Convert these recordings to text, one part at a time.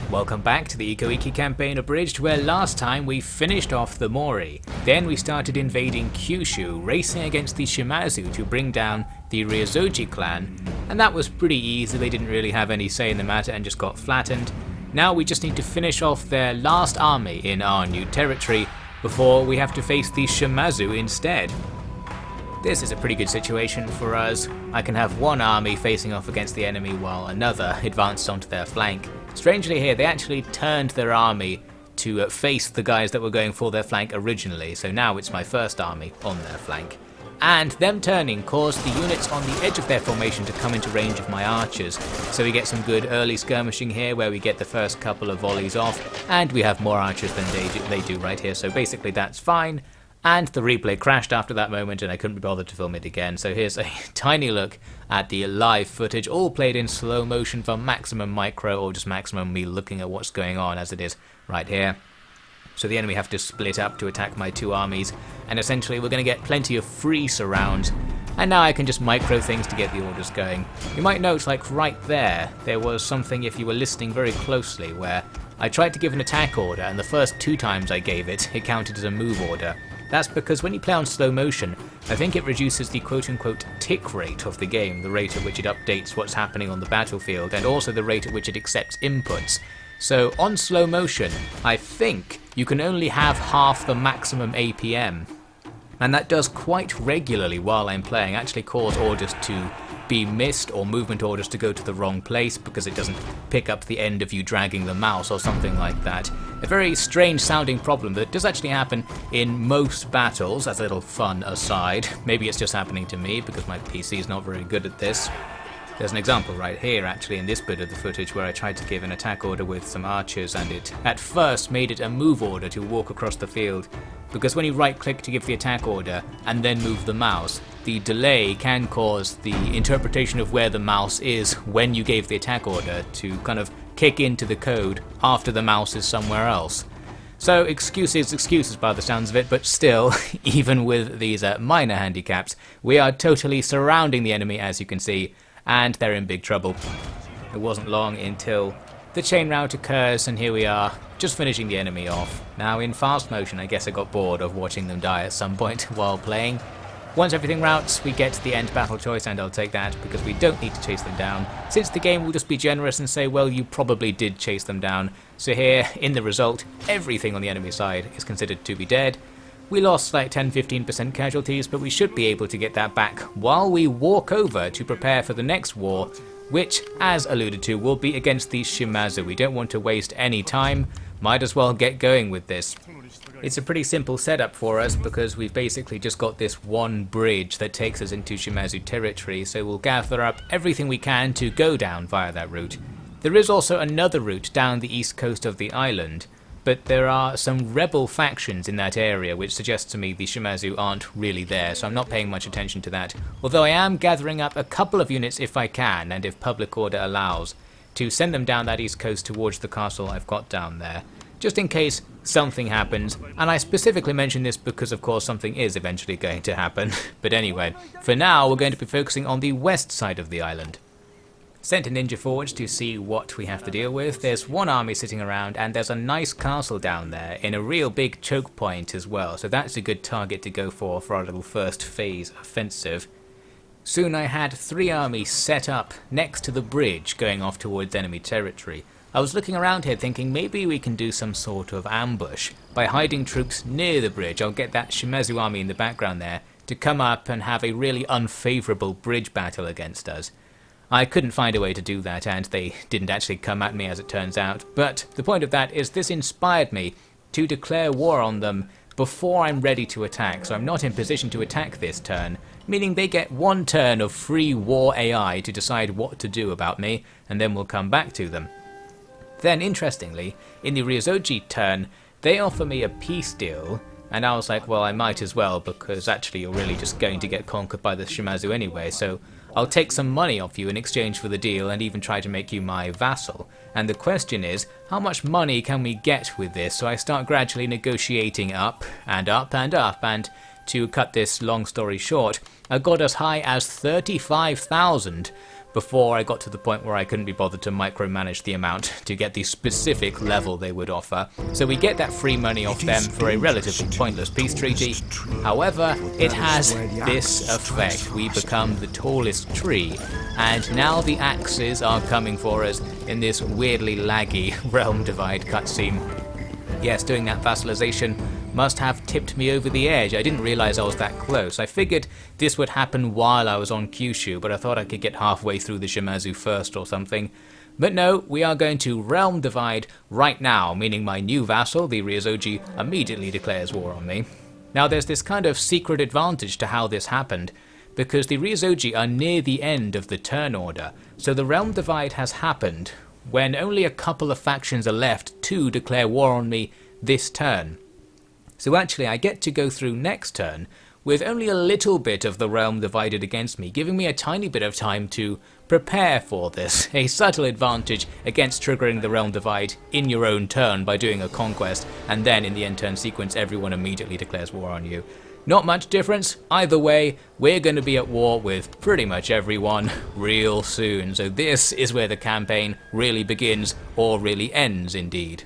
Welcome back to the Ikko Ikki campaign Abridged, where last time we finished off the Mori. Then we started invading Kyushu, racing against the Shimazu to bring down the Ryozoji clan, and that was pretty easy. They didn't really have any say in the matter and just got flattened. Now we just need to finish off their last army in our new territory before we have to face the Shimazu instead. This is a pretty good situation for us. I can have one army facing off against the enemy while another advanced onto their flank. Strangely here, they actually turned their army to face the guys that were going for their flank originally, so now it's my first army on their flank. And them turning caused the units on the edge of their formation to come into range of my archers, so we get some good early skirmishing here where we get the first couple of volleys off, and we have more archers than they do right here, so basically that's fine. And the replay crashed after that moment and I couldn't be bothered to film it again, so here's a tiny look at the live footage, all played in slow motion for maximum micro or just maximum me looking at what's going on as it is right here. So the enemy have to split up to attack my two armies, and essentially we're going to get plenty of free surrounds, and now I can just micro things to get the orders going. You might note, like right there was something, if you were listening very closely, where I tried to give an attack order and the first two times I gave it, it counted as a move order. That's because when you play on slow motion, I think it reduces the quote-unquote tick rate of the game, the rate at which it updates what's happening on the battlefield, and also the rate at which it accepts inputs. So on slow motion, I think you can only have half the maximum APM, and that does quite regularly while I'm playing, actually cause orders to be missed or movement orders to go to the wrong place because it doesn't pick up the end of you dragging the mouse or something like that. A very strange sounding problem that does actually happen in most battles, as a little fun aside. Maybe it's just happening to me because my PC is not very good at this. There's an example right here actually in this bit of the footage where I tried to give an attack order with some archers and it at first made it a move order to walk across the field, because when you right click to give the attack order and then move the mouse, the delay can cause the interpretation of where the mouse is when you gave the attack order to kind of kick into the code after the mouse is somewhere else. So excuses by the sounds of it, but still, even with these minor handicaps, we are totally surrounding the enemy, as you can see, and they're in big trouble. It wasn't long until the chain rout occurs, and here we are, just finishing the enemy off. Now in fast motion, I guess I got bored of watching them die at some point while playing. Once everything routs, we get the end battle choice, and I'll take that because we don't need to chase them down, since the game will just be generous and say, well, you probably did chase them down. So here, in the result, everything on the enemy side is considered to be dead. We lost like 10-15% casualties, but we should be able to get that back while we walk over to prepare for the next war, which, as alluded to, will be against the Shimazu. We don't want to waste any time, might as well get going with this. It's a pretty simple setup for us because we've basically just got this one bridge that takes us into Shimazu territory, so we'll gather up everything we can to go down via that route. There is also another route down the east coast of the island, but there are some rebel factions in that area which suggests to me the Shimazu aren't really there, so I'm not paying much attention to that. Although I am gathering up a couple of units if I can, and if public order allows, to send them down that east coast towards the castle I've got down there, just in case something happens. And I specifically mention this because of course something is eventually going to happen. But anyway, for now we're going to be focusing on the west side of the island. Sent a ninja forwards to see what we have to deal with. There's one army sitting around and there's a nice castle down there in a real big choke point as well, so that's a good target to go for our little first phase offensive. Soon I had 3 armies set up next to the bridge going off towards enemy territory. I was looking around here thinking maybe we can do some sort of ambush. By hiding troops near the bridge, I'll get that Shimazu army in the background there to come up and have a really unfavourable bridge battle against us. I couldn't find a way to do that, and they didn't actually come at me as it turns out, but the point of that is this inspired me to declare war on them before I'm ready to attack, so I'm not in position to attack this turn, meaning they get one turn of free war AI to decide what to do about me, and then we'll come back to them. Then, interestingly, in the Ryozoji turn, they offer me a peace deal, and I was like, well, I might as well, because actually you're really just going to get conquered by the Shimazu anyway, so I'll take some money off you in exchange for the deal and even try to make you my vassal. And the question is, how much money can we get with this? So I start gradually negotiating up and up and up, and to cut this long story short, I got as high as 35,000 before I got to the point where I couldn't be bothered to micromanage the amount to get the specific level they would offer. So we get that free money off them for a relatively pointless peace treaty. However, it has this effect. We become the tallest tree, and now the axes are coming for us in this weirdly laggy realm divide cutscene. Yes, doing that vassalization must have tipped me over the edge. I didn't realize I was that close. I figured this would happen while I was on Kyushu, but I thought I could get halfway through the Shimazu first or something. But no, we are going to realm divide right now, meaning my new vassal, the Ryozoji, immediately declares war on me. Now there's this kind of secret advantage to how this happened, because the Ryozoji are near the end of the turn order, so the realm divide has happened when only a couple of factions are left to declare war on me this turn. So actually I get to go through next turn with only a little bit of the realm divided against me, giving me a tiny bit of time to prepare for this. A subtle advantage against triggering the realm divide in your own turn by doing a conquest, and then in the end turn sequence everyone immediately declares war on you. Not much difference. Either way, we're going to be at war with pretty much everyone real soon. So this is where the campaign really begins, or really ends indeed.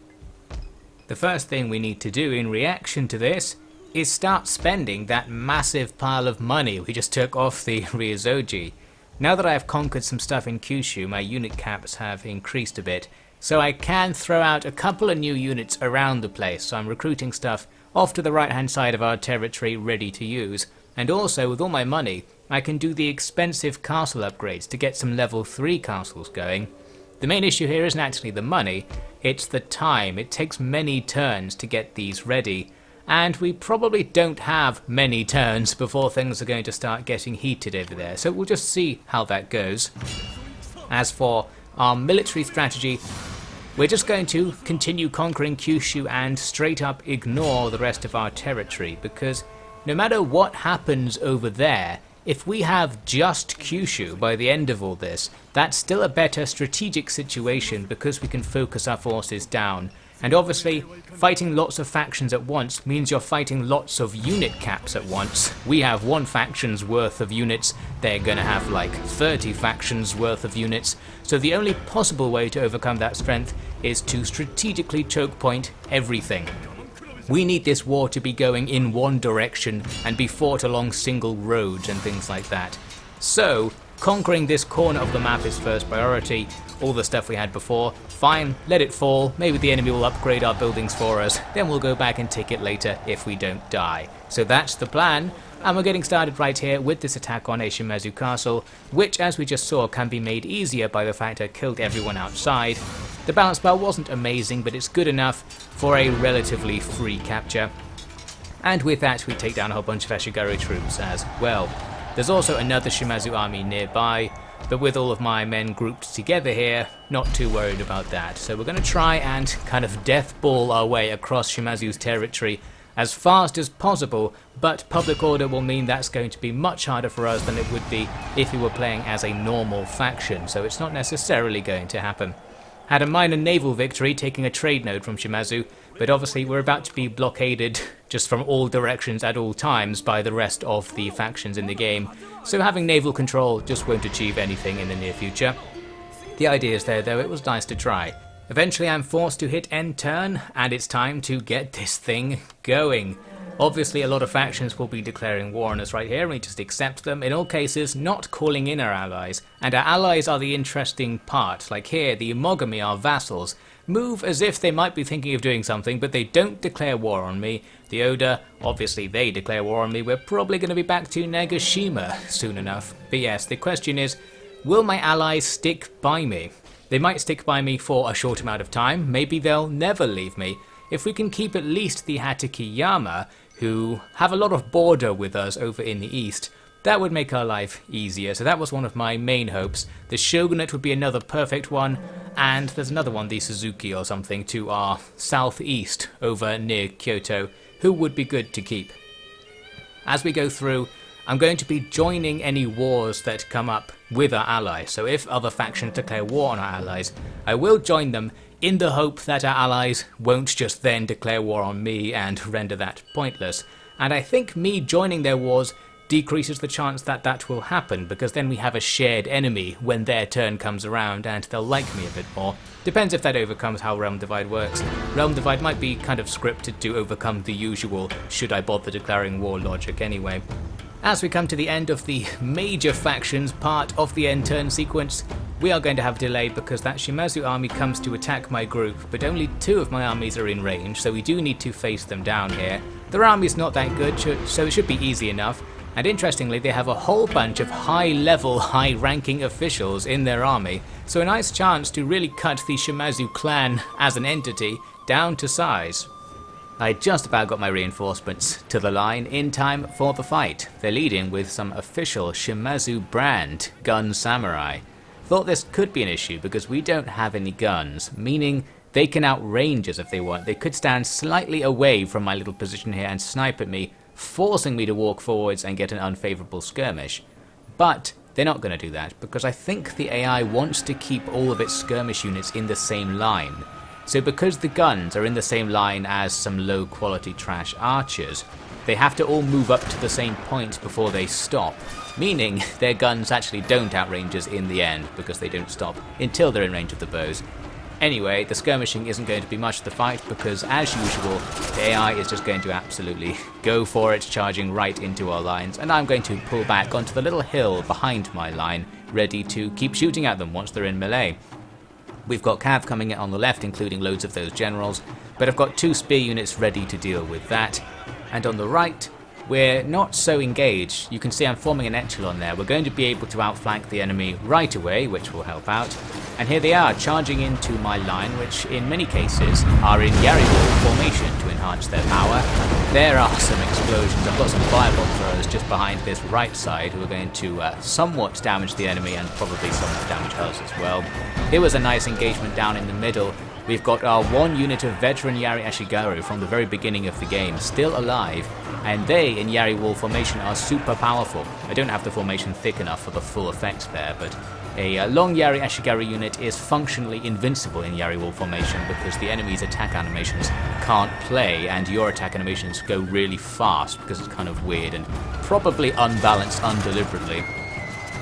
The first thing we need to do in reaction to this is start spending that massive pile of money we just took off the Ryozoji. Now that I have conquered some stuff in Kyushu, my unit caps have increased a bit, so I can throw out a couple of new units around the place. So I'm recruiting stuff off to the right hand side of our territory ready to use, and also with all my money I can do the expensive castle upgrades to get some level 3 castles going. The main issue here isn't actually the money, it's the time. It takes many turns to get these ready, and we probably don't have many turns before things are going to start getting heated over there, so we'll just see how that goes. As for our military strategy, we're just going to continue conquering Kyushu and straight up ignore the rest of our territory, because no matter what happens over there, if we have just Kyushu by the end of all this, that's still a better strategic situation because we can focus our forces down. And obviously, fighting lots of factions at once means you're fighting lots of unit caps at once. We have one faction's worth of units, they're gonna have like 30 factions worth of units, so the only possible way to overcome that strength is to strategically choke point everything. We need this war to be going in one direction and be fought along single roads and things like that. So, conquering this corner of the map is first priority. All the stuff we had before, fine, let it fall, maybe the enemy will upgrade our buildings for us, then we'll go back and take it later if we don't die. So that's the plan, and we're getting started right here with this attack on a Shimazu castle, which as we just saw can be made easier by the fact I killed everyone outside. The balance bar wasn't amazing, but it's good enough for a relatively free capture. And with that we take down a whole bunch of Ashigaru troops as well. There's also another Shimazu army nearby, but with all of my men grouped together here, not too worried about that. So we're going to try and kind of death ball our way across Shimazu's territory as fast as possible, but public order will mean that's going to be much harder for us than it would be if we were playing as a normal faction, so it's not necessarily going to happen. Had a minor naval victory taking a trade node from Shimazu, but obviously we're about to be blockaded just from all directions at all times by the rest of the factions in the game, so having naval control just won't achieve anything in the near future. The idea is there though, it was nice to try. Eventually I'm forced to hit end turn, and it's time to get this thing going. Obviously a lot of factions will be declaring war on us right here, and we just accept them, in all cases not calling in our allies. And our allies are the interesting part, like here the Imogami, our vassals, move as if they might be thinking of doing something, but they don't declare war on me. The Oda, obviously they declare war on me. We're probably going to be back to Nagashima soon enough. But yes, the question is, will my allies stick by me? They might stick by me for a short amount of time, maybe they'll never leave me. If we can keep at least the Hatakeyama, who have a lot of border with us over in the east, that would make our life easier. So that was one of my main hopes. The Shogunate would be another perfect one, and there's another one, the Suzuki or something, to our southeast over near Kyoto, who would be good to keep. As we go through, I'm going to be joining any wars that come up with our allies, so if other factions declare war on our allies, I will join them in the hope that our allies won't just then declare war on me and render that pointless. And I think me joining their wars decreases the chance that that will happen, because then we have a shared enemy when their turn comes around and they'll like me a bit more. Depends if that overcomes how Realm Divide works. Realm Divide might be kind of scripted to overcome the usual should I bother declaring war logic anyway. As we come to the end of the major factions part of the end turn sequence, we are going to have delay because that Shimazu army comes to attack my group, but only 2 of my armies are in range, so we do need to face them down here. Their army's not that good, so it should be easy enough. And interestingly, they have a whole bunch of high-level, high-ranking officials in their army, so a nice chance to really cut the Shimazu clan as an entity down to size. I just about got my reinforcements to the line in time for the fight. They're leading with some official Shimazu brand gun samurai. Thought this could be an issue because we don't have any guns, meaning they can outrange us if they want. They could stand slightly away from my little position here and snipe at me, forcing me to walk forwards and get an unfavourable skirmish. But they're not going to do that because I think the AI wants to keep all of its skirmish units in the same line. So because the guns are in the same line as some low quality trash archers, they have to all move up to the same point before they stop, meaning their guns actually don't outrange us in the end because they don't stop until they're in range of the bows. Anyway, the skirmishing isn't going to be much of the fight because, as usual, the AI is just going to absolutely go for it, charging right into our lines, and I'm going to pull back onto the little hill behind my line, ready to keep shooting at them once they're in melee. We've got cav coming in on the left, including loads of those generals, but I've got 2 spear units ready to deal with that. And on the right, we're not so engaged. You can see I'm forming an echelon there. We're going to be able to outflank the enemy right away, which will help out. And here they are, charging into my line, which in many cases are in Yari-wall formation to enhance their power. There are some explosions. I've got some fireball throwers just behind this right side who are going to somewhat damage the enemy and probably somewhat damage us as well. Here was a nice engagement down in the middle. We've got our 1 unit of veteran Yari Ashigaru from the very beginning of the game still alive, and they in Yari wall formation are super powerful. I don't have the formation thick enough for the full effect there, but a long Yari Ashigaru unit is functionally invincible in Yari wall formation because the enemy's attack animations can't play and your attack animations go really fast because it's kind of weird and probably unbalanced undeliberately.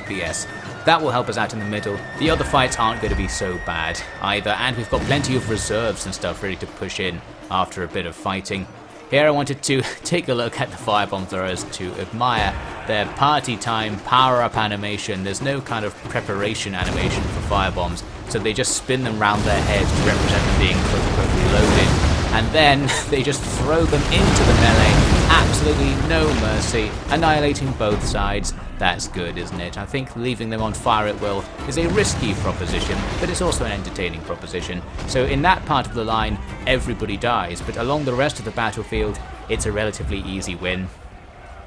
But yes, that will help us out in the middle. The other fights aren't going to be so bad either, and we've got plenty of reserves and stuff ready to push in after a bit of fighting. Here I wanted to take a look at the firebomb throwers to admire their party time power-up animation. There's no kind of preparation animation for firebombs, so they just spin them round their heads to represent them being quote-unquote reloaded. And then they just throw them into the melee, absolutely no mercy, annihilating both sides. That's good, isn't it? I think leaving them on fire at will is a risky proposition, but it's also an entertaining proposition. So in that part of the line, everybody dies, but along the rest of the battlefield, it's a relatively easy win.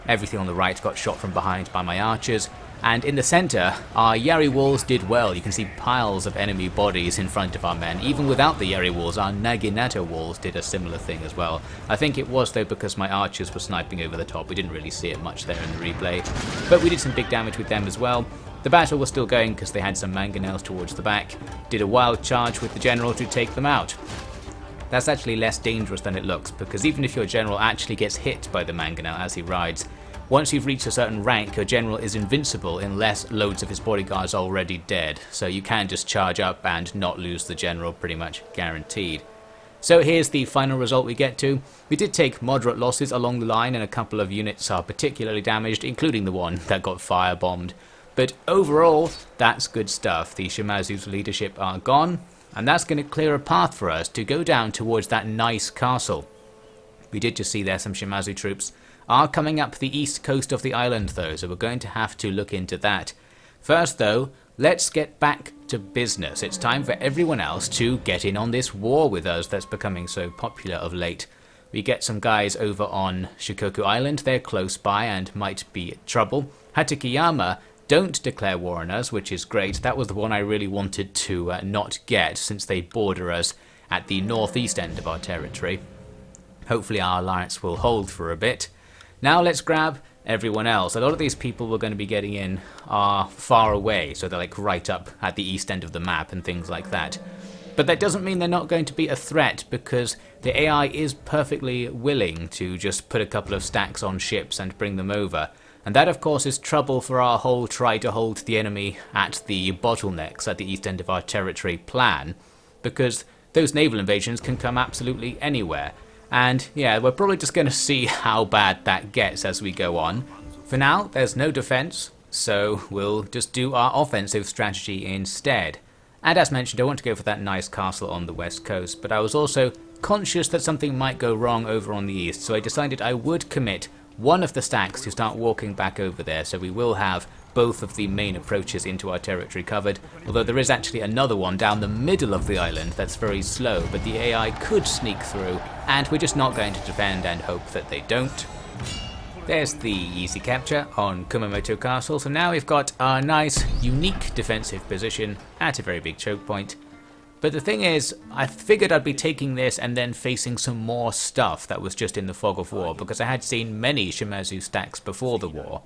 Everything on the right got shot from behind by my archers, and in the centre, our Yari walls did well. You can see piles of enemy bodies in front of our men. Even without the Yari walls, our Naginata walls did a similar thing as well. I think it was though because my archers were sniping over the top. We didn't really see it much there in the replay, but we did some big damage with them as well. The battle was still going because they had some mangonels towards the back. Did a wild charge with the general to take them out. That's actually less dangerous than it looks, because even if your general actually gets hit by the mangonel as he rides, once you've reached a certain rank, your general is invincible unless loads of his bodyguards are already dead, so you can just charge up and not lose the general, pretty much guaranteed. So here's the final result we get to. We did take moderate losses along the line, and a couple of units are particularly damaged, including the one that got firebombed. But overall, that's good stuff. The Shimazu's leadership are gone, and that's going to clear a path for us to go down towards that nice castle. We did just see there some Shimazu troops are coming up the east coast of the island though, so we're going to have to look into that. First though, let's get back to business. It's time for everyone else to get in on this war with us that's becoming so popular of late. We get some guys over on Shikoku Island. They're close by and might be trouble. Hatakeyama don't declare war on us, which is great. That was the one I really wanted to not get, since they border us at the northeast end of our territory. Hopefully our alliance will hold for a bit. Now let's grab everyone else. A lot of these people we're going to be getting in are far away, so they're like right up at the east end of the map and things like that. But that doesn't mean they're not going to be a threat, because the AI is perfectly willing to just put a couple of stacks on ships and bring them over. And that of course is trouble for our whole try to hold the enemy at the bottlenecks at the east end of our territory plan, because those naval invasions can come absolutely anywhere. And yeah, we're probably just going to see how bad that gets as we go on. For now, there's no defense, so we'll just do our offensive strategy instead. And as mentioned, I want to go for that nice castle on the west coast, but I was also conscious that something might go wrong over on the east, so I decided I would commit one of the stacks to start walking back over there, so we will have both of the main approaches into our territory covered, although there is actually another one down the middle of the island that's very slow, but the AI could sneak through, and we're just not going to defend and hope that they don't. There's the easy capture on Kumamoto Castle, so now we've got our nice, unique defensive position at a very big choke point. But the thing is, I figured I'd be taking this and then facing some more stuff that was just in the fog of war, because I had seen many Shimazu stacks before the war.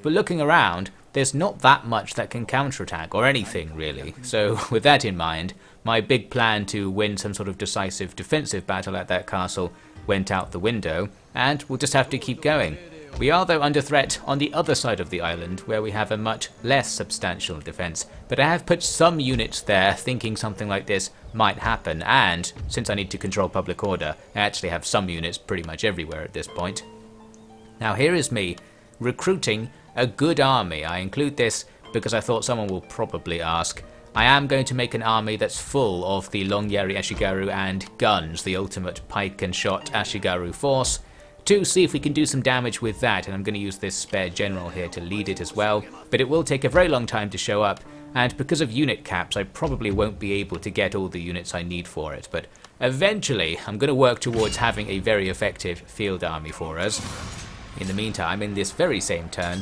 But looking around, there's not that much that can counterattack, or anything really. So with that in mind, my big plan to win some sort of decisive defensive battle at that castle went out the window, and we'll just have to keep going. We are though under threat on the other side of the island, where we have a much less substantial defense, but I have put some units there thinking something like this might happen, and since I need to control public order, I actually have some units pretty much everywhere at this point. Now here is me recruiting a good army. I include this because I thought someone will probably ask. I am going to make an army that's full of the long Yari Ashigaru and guns, the ultimate pike and shot Ashigaru force, to see if we can do some damage with that, and I'm going to use this spare general here to lead it as well, but it will take a very long time to show up, and because of unit caps I probably won't be able to get all the units I need for it, but eventually I'm going to work towards having a very effective field army for us. In the meantime, in this very same turn,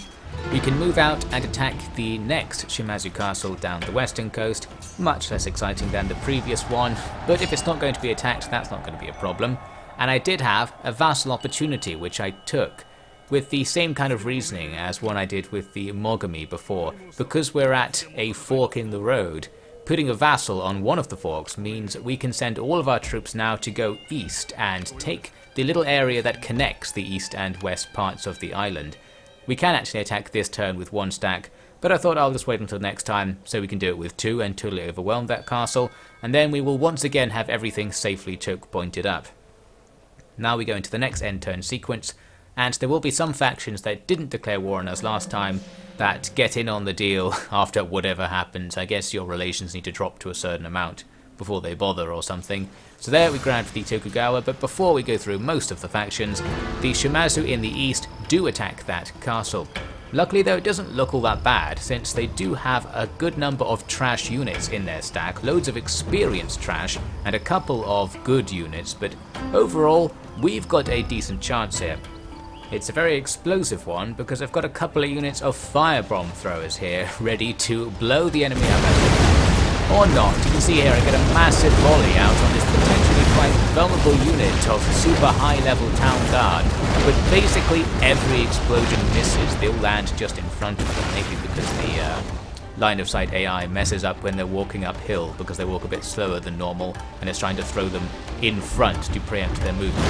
we can move out and attack the next Shimazu castle down the western coast, much less exciting than the previous one, but if it's not going to be attacked, that's not going to be a problem. And I did have a vassal opportunity, which I took, with the same kind of reasoning as one I did with the Mogami before. Because we're at a fork in the road, putting a vassal on one of the forks means we can send all of our troops now to go east and take the little area that connects the east and west parts of the island. We can actually attack this turn with one stack, but I thought I'll just wait until next time so we can do it with two and totally overwhelm that castle, and then we will once again have everything safely choke pointed up. Now we go into the next end turn sequence, and there will be some factions that didn't declare war on us last time that get in on the deal after whatever happens. I guess your relations need to drop to a certain amount before they bother or something. So there we grabbed the Tokugawa, but before we go through most of the factions, the Shimazu in the east do attack that castle. Luckily though, it doesn't look all that bad, since they do have a good number of trash units in their stack, loads of experienced trash, and a couple of good units, but overall, we've got a decent chance here. It's a very explosive one, because I've got a couple of units of firebomb throwers here, ready to blow the enemy up. Or not. You can see here I get a massive volley out on this potentially quite vulnerable unit of super high level town guard, but basically every explosion misses. They'll land just in front of them, maybe because the line of sight AI messes up when they're walking uphill because they walk a bit slower than normal and it's trying to throw them in front to preempt their movement.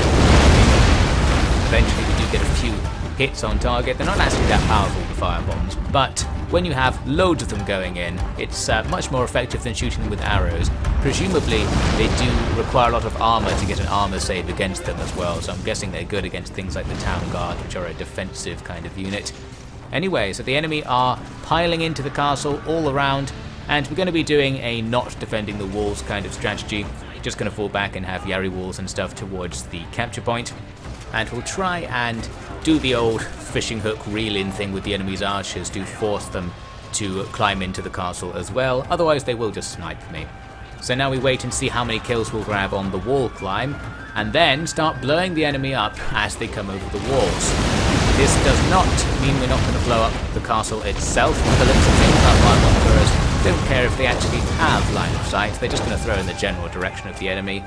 Eventually we do get a few hits on target. They're not actually that powerful, the firebombs, but when you have loads of them going in, it's much more effective than shooting them with arrows. Presumably, they do require a lot of armor to get an armor save against them as well, so I'm guessing they're good against things like the town guard, which are a defensive kind of unit. Anyway, so the enemy are piling into the castle all around, and we're going to be doing a not defending the walls kind of strategy. Just going to fall back and have Yari walls and stuff towards the capture point. And we'll try and do the old fishing hook reel-in thing with the enemy's archers to force them to climb into the castle as well, otherwise they will just snipe me. So now we wait and see how many kills we'll grab on the wall climb, and then start blowing the enemy up as they come over the walls. This does not mean we're not going to blow up the castle itself. The looks of things, our don't care if they actually have line of sight, they're just going to throw in the general direction of the enemy,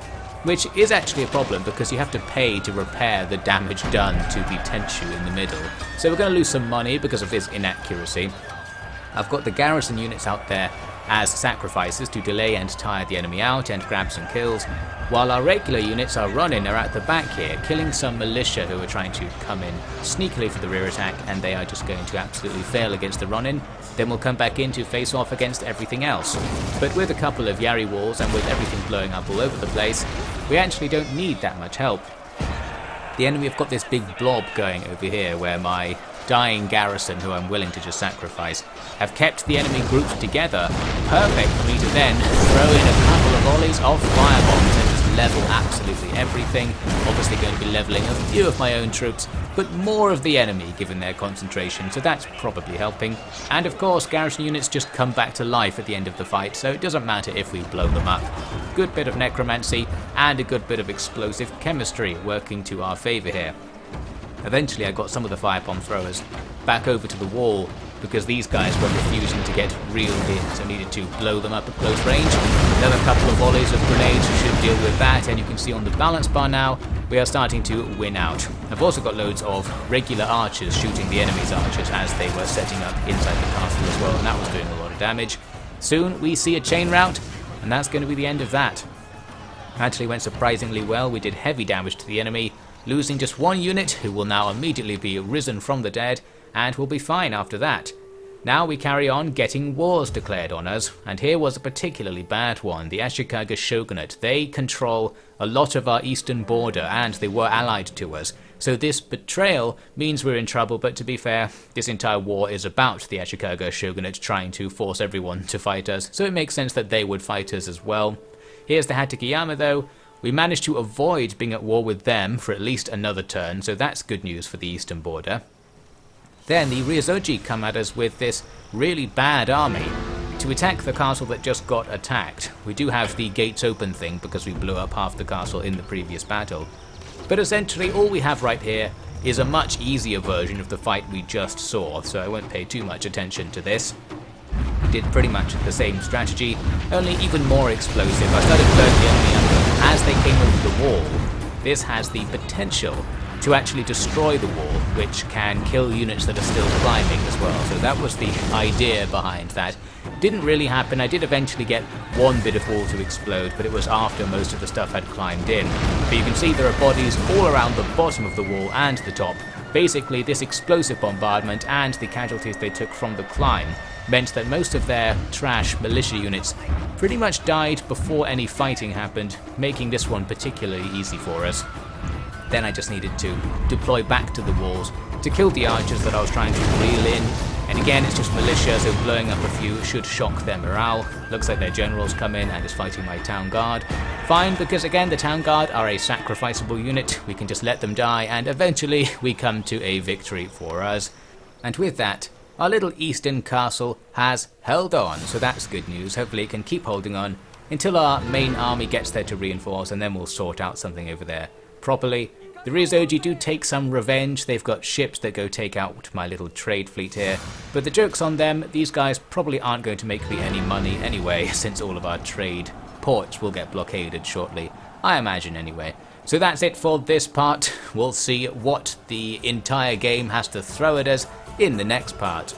which is actually a problem because you have to pay to repair the damage done to the Tenshu in the middle. So we're going to lose some money because of this inaccuracy. I've got the garrison units out there as sacrifices to delay and tire the enemy out and grab some kills, while our regular units are at the back here, killing some militia who are trying to come in sneakily for the rear attack, and they are just going to absolutely fail against the run-in. Then we'll come back in to face off against everything else. But with a couple of Yari walls and with everything blowing up all over the place, we actually don't need that much help. The enemy have got this big blob going over here where my dying garrison, who I'm willing to just sacrifice, have kept the enemy groups together. Perfect for me to then throw in a couple of volleys of firebombs and just level absolutely everything. Obviously going to be leveling a few of my own troops, but more of the enemy given their concentration, so that's probably helping. And of course garrison units just come back to life at the end of the fight, so it doesn't matter if we blow them up. Good bit of necromancy and a good bit of explosive chemistry working to our favour here. Eventually I got some of the firebomb throwers back over to the wall because these guys were refusing to get reeled in, so needed to blow them up at close range. Another couple of volleys of grenades should deal with that, and you can see on the balance bar now we are starting to win out. I've also got loads of regular archers shooting the enemy's archers as they were setting up inside the castle as well, and that was doing a lot of damage. Soon we see a chain rout, and that's going to be the end of that. Actually went surprisingly well. We did heavy damage to the enemy, losing just one unit who will now immediately be risen from the dead and will be fine after that. Now we carry on getting wars declared on us, and here was a particularly bad one. The Ashikaga Shogunate, they control a lot of our eastern border and they were allied to us. So this betrayal means we're in trouble, but to be fair, this entire war is about the Ashikaga Shogunate trying to force everyone to fight us, so it makes sense that they would fight us as well. Here's the Hatakeyama though. We managed to avoid being at war with them for at least another turn, so that's good news for the eastern border. Then the Ryozoji come at us with this really bad army to attack the castle that just got attacked. We do have the gates open thing because we blew up half the castle in the previous battle. But essentially all we have right here is a much easier version of the fight we just saw, so I won't pay too much attention to this. Did pretty much the same strategy, only even more explosive. I started blowing the enemy up as they came over the wall. This has the potential to actually destroy the wall, which can kill units that are still climbing as well. So that was the idea behind that. Didn't really happen. I did eventually get one bit of wall to explode, but it was after most of the stuff had climbed in. But you can see there are bodies all around the bottom of the wall and the top. Basically, this explosive bombardment and the casualties they took from the climb meant that most of their trash militia units pretty much died before any fighting happened, making this one particularly easy for us. Then I just needed to deploy back to the walls to kill the archers that I was trying to reel in. And again, it's just militia, so blowing up a few should shock their morale. Looks like their generals come in and is fighting my town guard. Fine, because again, the town guard are a sacrificable unit. We can just let them die, and eventually we come to a victory for us. And with that, our little eastern castle has held on, so that's good news. Hopefully it can keep holding on until our main army gets there to reinforce, and then we'll sort out something over there properly. The Ryozoji do take some revenge. They've got ships that go take out my little trade fleet here. But the joke's on them. These guys probably aren't going to make me any money anyway, since all of our trade ports will get blockaded shortly. I imagine anyway. So that's it for this part. We'll see what the entire game has to throw at us in the next part.